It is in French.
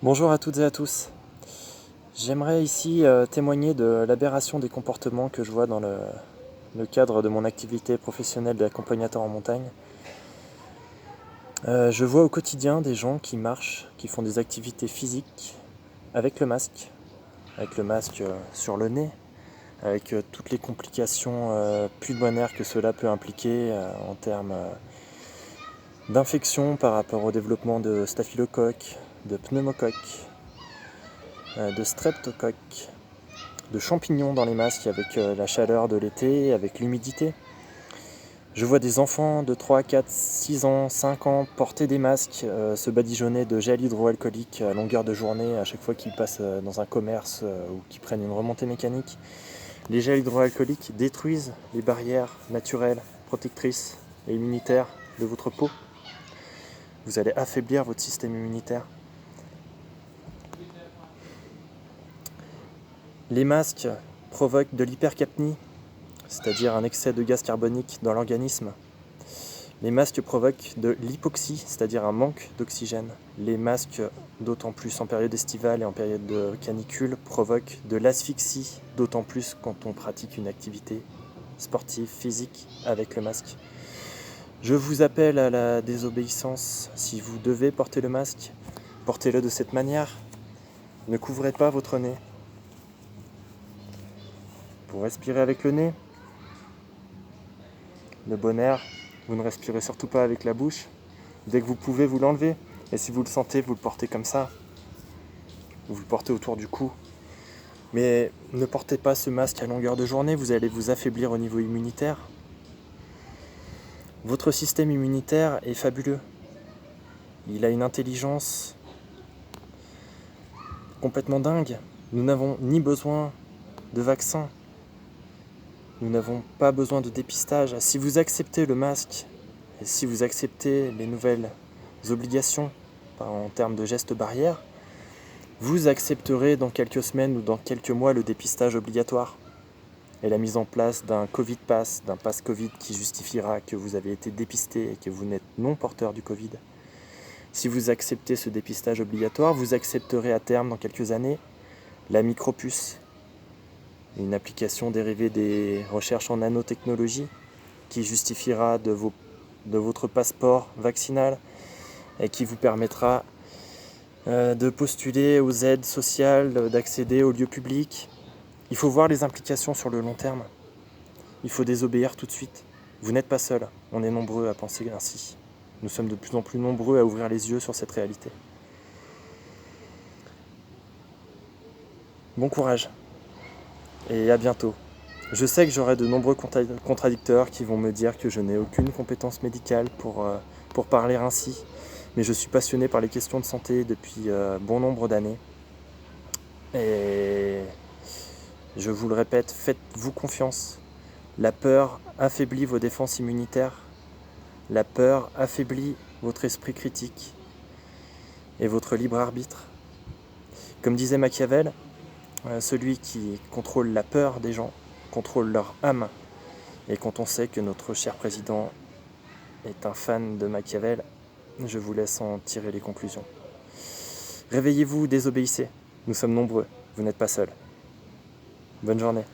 Bonjour à toutes et à tous. J'aimerais ici témoigner de l'aberration des comportements que je vois dans le cadre de mon activité professionnelle d'accompagnateur en montagne. Je vois au quotidien des gens qui marchent, qui font des activités physiques avec le masque sur le nez, avec toutes les complications pulmonaires que cela peut impliquer en termes d'infection par rapport au développement de staphylocoques, de pneumocoques, de streptocoques, de champignons dans les masques avec la chaleur de l'été, avec l'humidité. Je vois des enfants de 3, 4, 6 ans, 5 ans porter des masques, se badigeonner de gel hydroalcoolique à longueur de journée à chaque fois qu'ils passent dans un commerce ou qu'ils prennent une remontée mécanique. Les gels hydroalcooliques détruisent les barrières naturelles, protectrices et immunitaires de votre peau. Vous allez affaiblir votre système immunitaire. Les masques provoquent de l'hypercapnie, c'est-à-dire un excès de gaz carbonique dans l'organisme. Les masques provoquent de l'hypoxie, c'est-à-dire un manque d'oxygène. Les masques, d'autant plus en période estivale et en période de canicule, provoquent de l'asphyxie, d'autant plus quand on pratique une activité sportive, physique, avec le masque. Je vous appelle à la désobéissance. Si vous devez porter le masque, portez-le de cette manière. Ne couvrez pas votre nez. Vous respirez avec le nez. Le bon air, vous ne respirez surtout pas avec la bouche. Dès que vous pouvez, vous l'enlevez. Et si vous le sentez, vous le portez comme ça. Vous le portez autour du cou. Mais ne portez pas ce masque à longueur de journée, vous allez vous affaiblir au niveau immunitaire. Votre système immunitaire est fabuleux. Il a une intelligence complètement dingue. Nous n'avons ni besoin de vaccin. Nous n'avons pas besoin de dépistage. Si vous acceptez le masque et si vous acceptez les nouvelles obligations en termes de gestes barrières, vous accepterez dans quelques semaines ou dans quelques mois le dépistage obligatoire et la mise en place d'un Covid Pass, d'un pass Covid qui justifiera que vous avez été dépisté et que vous n'êtes non porteur du Covid. Si vous acceptez ce dépistage obligatoire, vous accepterez à terme, dans quelques années, la micropuce, une application dérivée des recherches en nanotechnologie qui justifiera de votre passeport vaccinal et qui vous permettra de postuler aux aides sociales, d'accéder aux lieux publics. Il faut voir les implications sur le long terme. Il faut désobéir tout de suite. Vous n'êtes pas seul, on est nombreux à penser ainsi. Nous sommes de plus en plus nombreux à ouvrir les yeux sur cette réalité. Bon courage et à bientôt. Je sais que j'aurai de nombreux contradicteurs qui vont me dire que je n'ai aucune compétence médicale pour parler ainsi, mais je suis passionné par les questions de santé depuis bon nombre d'années. Et je vous le répète, faites-vous confiance. La peur affaiblit vos défenses immunitaires. La peur affaiblit votre esprit critique et votre libre arbitre. Comme disait Machiavel, celui qui contrôle la peur des gens contrôle leur âme. Et quand on sait que notre cher président est un fan de Machiavel, je vous laisse en tirer les conclusions. Réveillez-vous, désobéissez. Nous sommes nombreux, vous n'êtes pas seuls. Bonne journée.